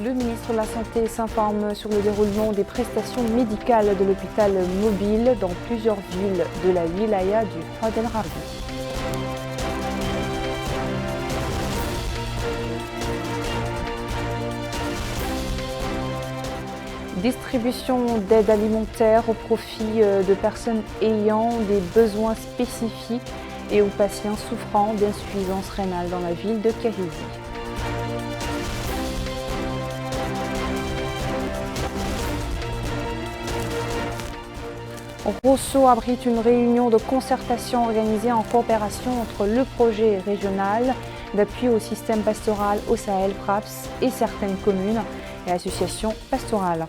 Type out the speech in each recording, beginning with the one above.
Le ministre de la Santé s'informe sur le déroulement des prestations médicales de l'hôpital mobile dans plusieurs villes de la wilaya du Had El Gharbi. Distribution d'aide alimentaire au profit de personnes ayant des besoins spécifiques et aux patients souffrant d'insuffisance rénale dans la ville de Kahizi. Rosso abrite une réunion de concertation organisée en coopération entre le projet régional d'appui au système pastoral au Sahel PRAPS et certaines communes et associations pastorales.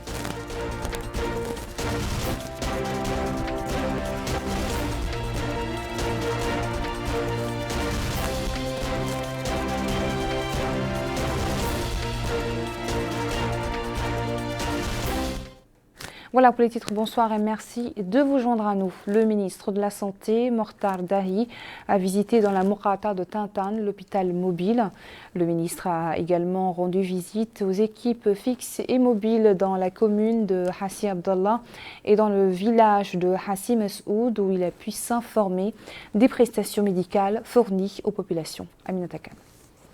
Voilà pour les titres, bonsoir et merci de vous joindre à nous. Le ministre de la Santé, Mortar Dahi, a visité dans la Mourata de Tintan l'hôpital mobile. Le ministre a également rendu visite aux équipes fixes et mobiles dans la commune de Hassi Abdallah et dans le village de Hassi Mesoud où il a pu s'informer des prestations médicales fournies aux populations. Aminata Khan.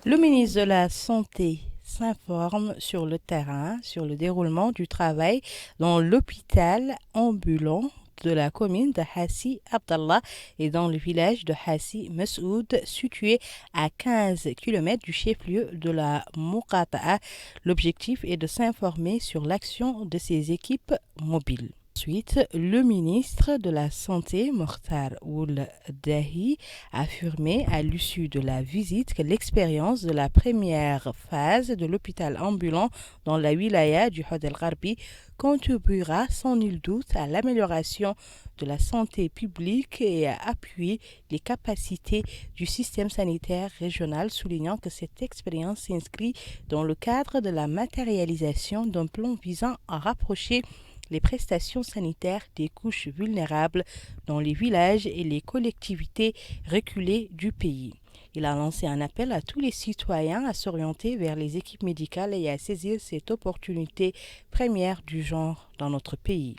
Le ministre de la Santé s'informe sur le terrain, sur le déroulement du travail dans l'hôpital ambulant de la commune de Hassi Abdallah et dans le village de Hassi Mesoud, situé à 15 km du chef-lieu de la Moukata'a. L'objectif est de s'informer sur l'action de ces équipes mobiles. Ensuite, le ministre de la Santé, Mortar Ould Dahi, a affirmé à l'issue de la visite que l'expérience de la première phase de l'hôpital ambulant dans la wilaya du Had El Gharbi contribuera sans nul doute à l'amélioration de la santé publique et à appuyer les capacités du système sanitaire régional, soulignant que cette expérience s'inscrit dans le cadre de la matérialisation d'un plan visant à rapprocher les prestations sanitaires des couches vulnérables dans les villages et les collectivités reculées du pays. Il a lancé un appel à tous les citoyens à s'orienter vers les équipes médicales et à saisir cette opportunité première du genre dans notre pays.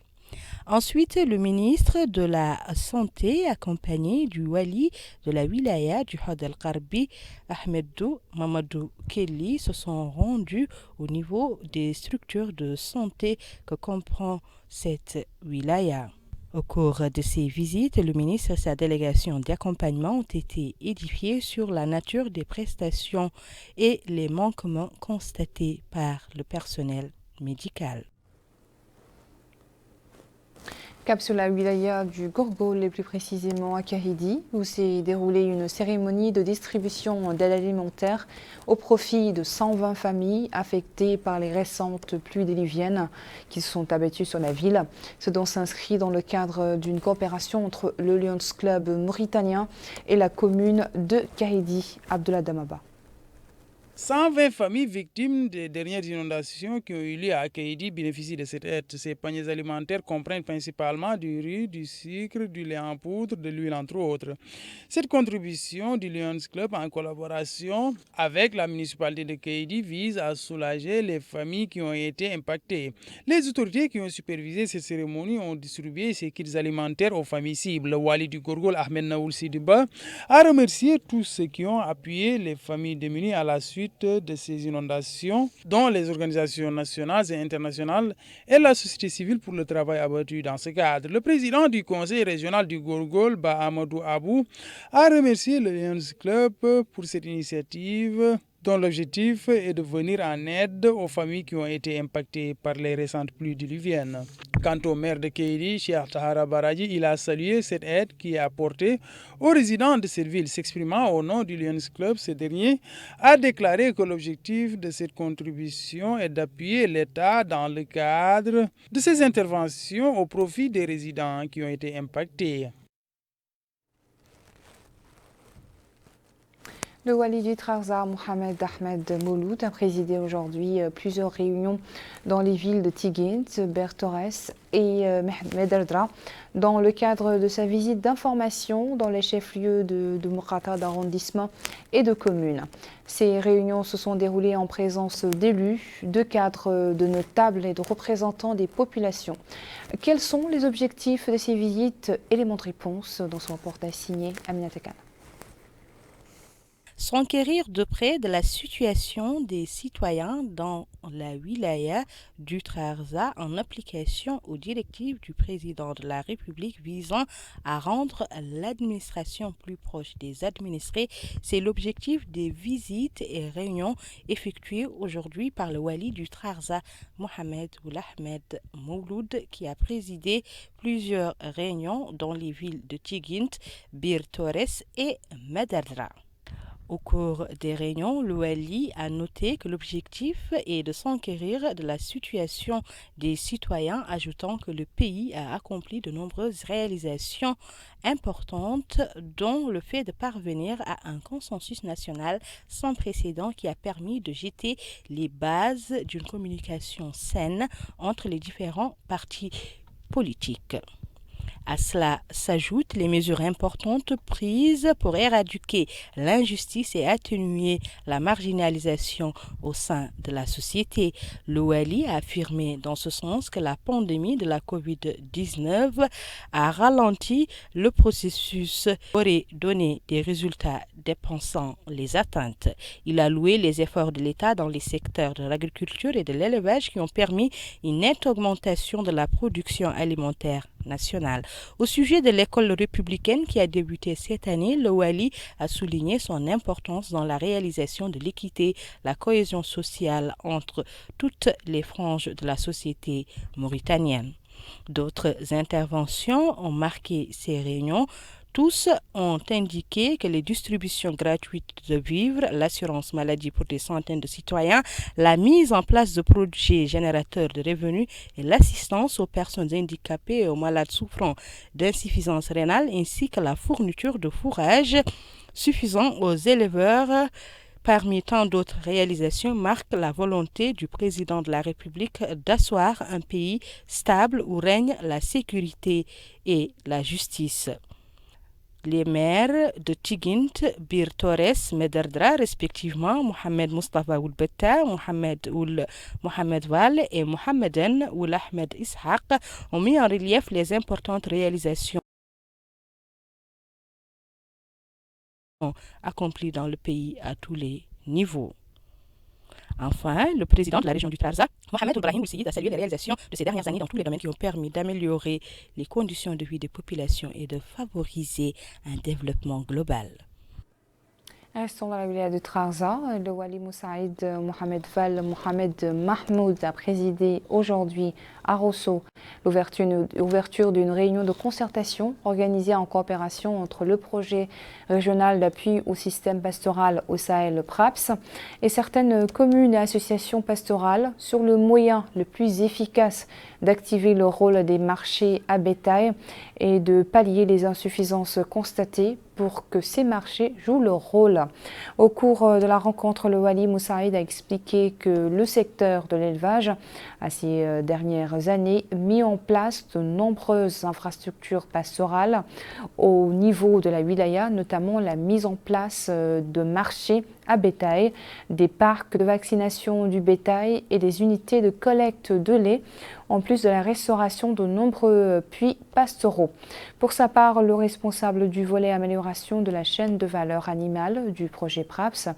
Ensuite, le ministre de la Santé, accompagné du wali de la wilaya du Had El Gharbi, Ahmedou Mamadou Kelly, se sont rendus au niveau des structures de santé que comprend cette wilaya. Au cours de ces visites, le ministre et sa délégation d'accompagnement ont été édifiés sur la nature des prestations et les manquements constatés par le personnel médical. Cap sur la wilaya du Gourgol et plus précisément à Kahidi, où s'est déroulée une cérémonie de distribution d'aide alimentaire au profit de 120 familles affectées par les récentes pluies diluviennes qui se sont abattues sur la ville. Ce dont s'inscrit dans le cadre d'une coopération entre le Lions Club mauritanien et la commune de Kahidi, Abdullah Damaba. 120 familles victimes des dernières inondations qui ont eu lieu à Kahidi bénéficient de cette aide. Ces paniers alimentaires comprennent principalement du riz, du sucre, du lait en poudre, de l'huile entre autres. Cette contribution du Lions Club en collaboration avec la municipalité de Kahidi vise à soulager les familles qui ont été impactées. Les autorités qui ont supervisé cette cérémonie ont distribué ces kits alimentaires aux familles cibles. Le wali du Gourgol, Ahmed Naoul Sidiba, a remercié tous ceux qui ont appuyé les familles démunies à la suite de ces inondations, dont les organisations nationales et internationales et la société civile pour le travail abattu dans ce cadre. Le président du conseil régional du Gourgol, Amadou Abou, a remercié le Lions Club pour cette initiative dont l'objectif est de venir en aide aux familles qui ont été impactées par les récentes pluies diluviennes. Quant au maire de Kahidi, Cheikh Tahara Baraji, il a salué cette aide qui est apportée aux résidents de cette ville. S'exprimant au nom du Lions Club, ce dernier a déclaré que l'objectif de cette contribution est d'appuyer l'État dans le cadre de ses interventions au profit des résidents qui ont été impactés. Le wali du Trarza, Mohamed Ahmed Mouloud, a présidé aujourd'hui plusieurs réunions dans les villes de Tigint, Bertorès et Mederdra dans le cadre de sa visite d'information dans les chefs-lieux de Mourata d'arrondissement et de communes. Ces réunions se sont déroulées en présence d'élus, de cadres, de notables et de représentants des populations. Quels sont les objectifs de ces visites? Éléments de réponse dans son reportage signé Aminata Khan. S'enquérir de près de la situation des citoyens dans la wilaya du Trarza en application aux directives du président de la République visant à rendre l'administration plus proche des administrés, c'est l'objectif des visites et réunions effectuées aujourd'hui par le wali du Trarza, Mohamed Ahmed Mouloud, qui a présidé plusieurs réunions dans les villes de Tigint, Bir Torres et Mederdra. Au cours des réunions, le wali a noté que l'objectif est de s'enquérir de la situation des citoyens, ajoutant que le pays a accompli de nombreuses réalisations importantes, dont le fait de parvenir à un consensus national sans précédent qui a permis de jeter les bases d'une communication saine entre les différents partis politiques. À cela s'ajoutent les mesures importantes prises pour éradiquer l'injustice et atténuer la marginalisation au sein de la société. Le wali a affirmé dans ce sens que la pandémie de la Covid-19 a ralenti le processus, aurait donné des résultats dépensant les atteintes. Il a loué les efforts de l'État dans les secteurs de l'agriculture et de l'élevage qui ont permis une nette augmentation de la production alimentaire nationale. Au sujet de l'école républicaine qui a débuté cette année, le wali a souligné son importance dans la réalisation de l'équité, la cohésion sociale entre toutes les franges de la société mauritanienne. D'autres interventions ont marqué ces réunions. Tous ont indiqué que les distributions gratuites de vivres, l'assurance maladie pour des centaines de citoyens, la mise en place de projets générateurs de revenus et l'assistance aux personnes handicapées et aux malades souffrant d'insuffisance rénale, ainsi que la fourniture de fourrage suffisant aux éleveurs. Parmi tant d'autres réalisations, marque la volonté du président de la République d'asseoir un pays stable où règne la sécurité et la justice. Les maires de Tigint, Bir Torres, Mederdra, respectivement, Mohamed Mustafa Oul Betta, Mohamed Val et Mohameden Oul Ahmed Ishaq ont mis en relief les importantes réalisations accomplies dans le pays à tous les niveaux. Enfin, le président de la région du Trarza, Mohamed Ibrahim Ousseïd, a salué les réalisations de ces dernières années dans tous les domaines qui ont permis d'améliorer les conditions de vie des populations et de favoriser un développement global. Restons dans la wilaya de Trarza. Le wali Moussaïd Mohamed Val Mohamed Mahmoud a présidé aujourd'hui à Rosso l'ouverture d'une réunion de concertation organisée en coopération entre le projet régional d'appui au système pastoral au Sahel PRAPS et certaines communes et associations pastorales sur le moyen le plus efficace d'activer le rôle des marchés à bétail et de pallier les insuffisances constatées pour que ces marchés jouent leur rôle. Au cours de la rencontre, le wali Moussaïd a expliqué que le secteur de l'élevage a ces dernières années mis en place de nombreuses infrastructures pastorales au niveau de la wilaya, notamment la mise en place de marchés à bétail, des parcs de vaccination du bétail et des unités de collecte de lait, en plus de la restauration de nombreux puits pastoraux. Pour sa part, le responsable du volet amélioration de la chaîne de valeur animale du projet PRAPS,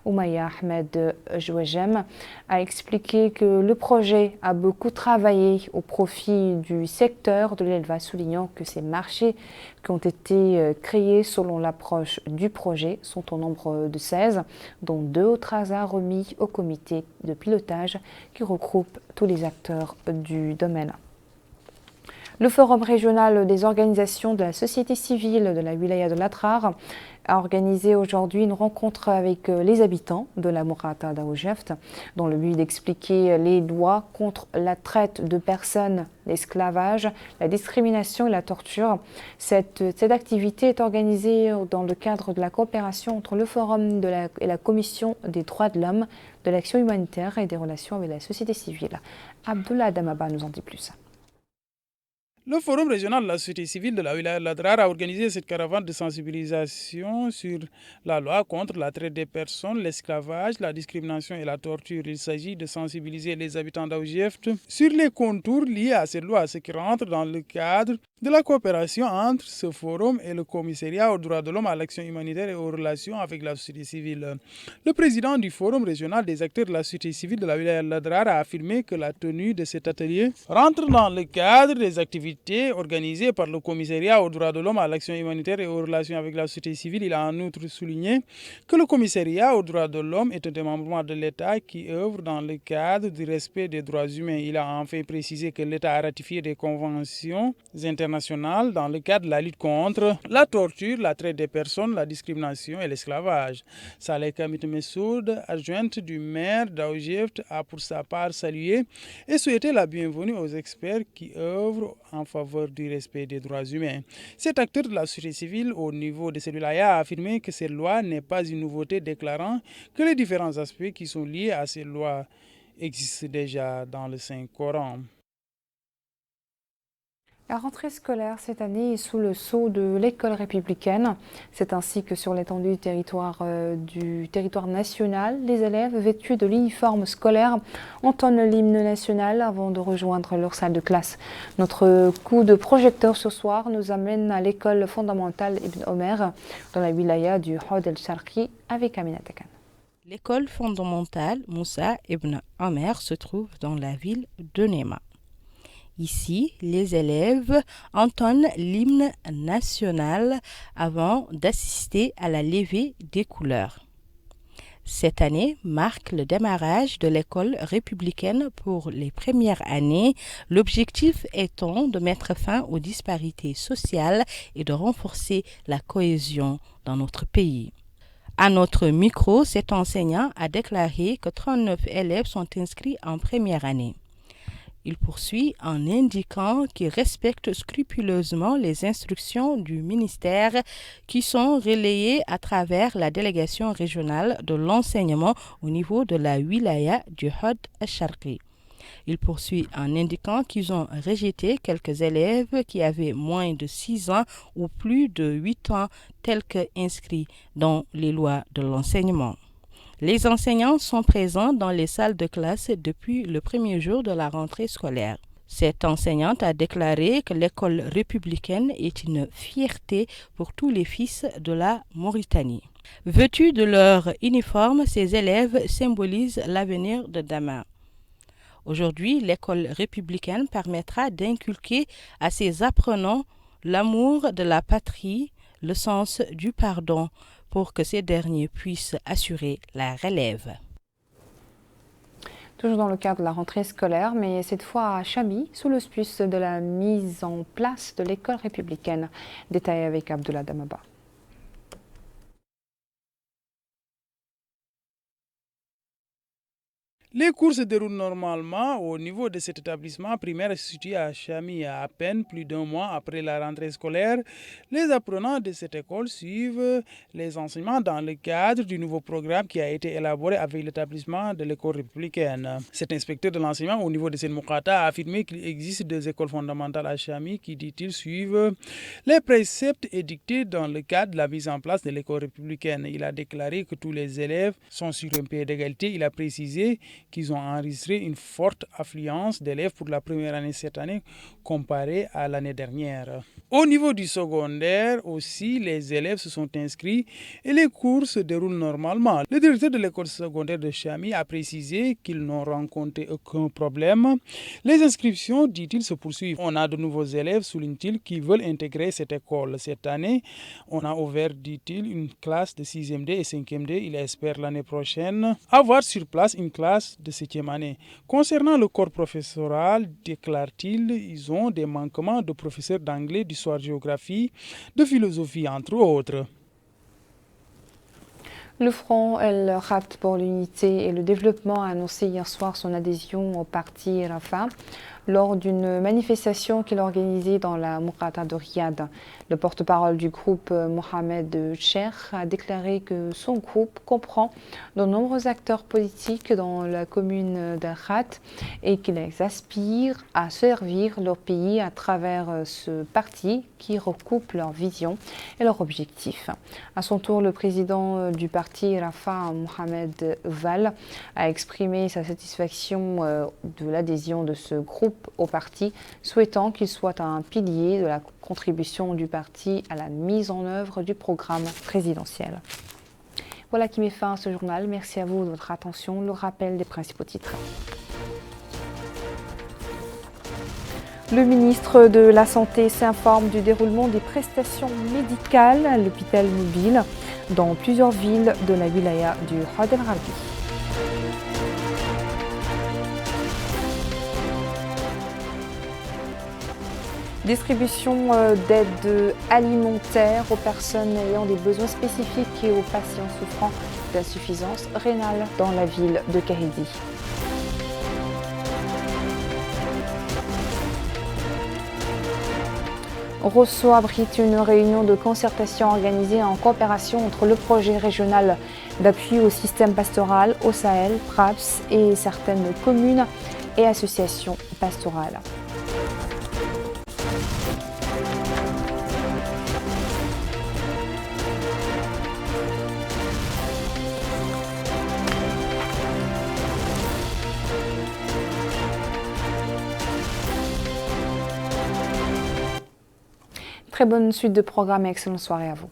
Oumaya Ahmed Jouejem, a expliqué que le projet a beaucoup travaillé au profit du secteur de l'élevage, soulignant que ces marchés qui ont été créés selon l'approche du projet sont au nombre de 16, dont 2 au Trarza remis au comité de pilotage qui regroupe tous les acteurs du domaine. Le Forum régional des organisations de la société civile de la wilaya de l'Atrar a organisé aujourd'hui une rencontre avec les habitants de la Mourata d'Aoujeft dans le but d'expliquer les lois contre la traite de personnes, l'esclavage, la discrimination et la torture. Cette activité est organisée dans le cadre de la coopération entre le Forum et la Commission des droits de l'homme, de l'action humanitaire et des relations avec la société civile. Abdullah Damaba nous en dit plus. Le Forum régional de la société civile de la Wilaya Ladrar a organisé cette caravane de sensibilisation sur la loi contre la traite des personnes, l'esclavage, la discrimination et la torture. Il s'agit de sensibiliser les habitants d'Aoujeft sur les contours liés à cette loi, ce qui rentre dans le cadre de la coopération entre ce forum et le commissariat aux droits de l'homme, à l'action humanitaire et aux relations avec la société civile. Le président du Forum régional des acteurs de la société civile de la Wilaya Ladrar a affirmé que la tenue de cet atelier rentre dans le cadre des activités organisée par le commissariat aux droits de l'homme, à l'action humanitaire et aux relations avec la société civile. Il a en outre souligné que le commissariat aux droits de l'homme est un démembrement de l'État qui œuvre dans le cadre du respect des droits humains. Il a enfin précisé que l'État a ratifié des conventions internationales dans le cadre de la lutte contre la torture, la traite des personnes, la discrimination et l'esclavage. Saleh Kamit Messoud, adjointe du maire d'Aoujeft, a pour sa part salué et souhaité la bienvenue aux experts qui œuvrent en faveur du respect des droits humains. Cet acteur de la société civile au niveau de cette wilaya a affirmé que cette loi n'est pas une nouveauté, déclarant que les différents aspects qui sont liés à ces lois existent déjà dans le Saint-Coran. La rentrée scolaire cette année est sous le sceau de l'école républicaine. C'est ainsi que sur l'étendue du territoire national, les élèves vêtus de l'uniforme scolaire entonnent l'hymne national avant de rejoindre leur salle de classe. Notre coup de projecteur ce soir nous amène à l'école fondamentale Ibn Omer dans la wilaya du Hod el-Sharqi avec Amina Takan. L'école fondamentale Moussa Ibn Omer se trouve dans la ville de Nema. Ici, les élèves entonnent l'hymne national avant d'assister à la levée des couleurs. Cette année marque le démarrage de l'école républicaine pour les premières années, l'objectif étant de mettre fin aux disparités sociales et de renforcer la cohésion dans notre pays. À notre micro, cet enseignant a déclaré que 39 élèves sont inscrits en première année. Il poursuit en indiquant qu'il respecte scrupuleusement les instructions du ministère qui sont relayées à travers la délégation régionale de l'enseignement au niveau de la wilaya du Hod el-Sharqi. Il poursuit en indiquant qu'ils ont rejeté quelques élèves qui avaient moins de 6 ans ou plus de 8 ans tels qu'inscrits dans les lois de l'enseignement. Les enseignants sont présents dans les salles de classe depuis le premier jour de la rentrée scolaire. Cette enseignante a déclaré que l'école républicaine est une fierté pour tous les fils de la Mauritanie. Vêtus de leur uniforme, ces élèves symbolisent l'avenir de demain. Aujourd'hui, l'école républicaine permettra d'inculquer à ses apprenants l'amour de la patrie, le sens du pardon, pour que ces derniers puissent assurer la relève. Toujours dans le cadre de la rentrée scolaire, mais cette fois à Chami, sous l'auspice de la mise en place de l'école républicaine. Détail avec Abdullah Damaba. Les cours se déroulent normalement au niveau de cet établissement primaire situé à Chami à peine plus d'un mois après la rentrée scolaire. Les apprenants de cette école suivent les enseignements dans le cadre du nouveau programme qui a été élaboré avec l'établissement de l'école républicaine. Cet inspecteur de l'enseignement au niveau de cette Moukata a affirmé qu'il existe des écoles fondamentales à Chami qui, dit-il, suivent les préceptes édictés dans le cadre de la mise en place de l'école républicaine. Il a déclaré que tous les élèves sont sur un pied d'égalité. Il a précisé qu'ils ont enregistré une forte affluence d'élèves pour la première année cette année comparée à l'année dernière. Au niveau du secondaire aussi, les élèves se sont inscrits et les cours se déroulent normalement. Le directeur de l'école secondaire de Chami a précisé qu'ils n'ont rencontré aucun problème. Les inscriptions, dit-il, se poursuivent. On a de nouveaux élèves, souligne-t-il, qui veulent intégrer cette école. Cette année, on a ouvert, dit-il, une classe de 6e D et 5e D. Il espère l'année prochaine avoir sur place une classe de 7e année. Concernant le corps professoral, déclare-t-il, ils ont des manquements de professeurs d'anglais, d'histoire-géographie, de philosophie, entre autres. Le Front El Khat pour l'unité et le développement a annoncé hier soir son adhésion au parti Rafah lors d'une manifestation qu'il a organisée dans la Mourata de Riyad. Le porte-parole du groupe, Mohamed Cheikh, a déclaré que son groupe comprend de nombreux acteurs politiques dans la commune d'El Khat et qu'ils aspirent à servir leur pays à travers ce parti qui recoupe leur vision et leurs objectifs. À son tour, le président du parti Rafah, Mohamed Val, a exprimé sa satisfaction de l'adhésion de ce groupe au parti, souhaitant qu'il soit un pilier de la contribution du parti à la mise en œuvre du programme présidentiel. Voilà qui met fin à ce journal. Merci à vous de votre attention. Le rappel des principaux titres. Le ministre de la Santé s'informe du déroulement des prestations médicales à l'hôpital mobile dans plusieurs villes de la wilaya du Had El Gharbi. Distribution d'aide alimentaire aux personnes ayant des besoins spécifiques et aux patients souffrant d'insuffisance rénale dans la ville de Kahidi. Rosso abrite une réunion de concertation organisée en coopération entre le projet régional d'appui au système pastoral au Sahel, PRAPS, et certaines communes et associations pastorales. Très bonne suite de programmes et excellente soirée à vous.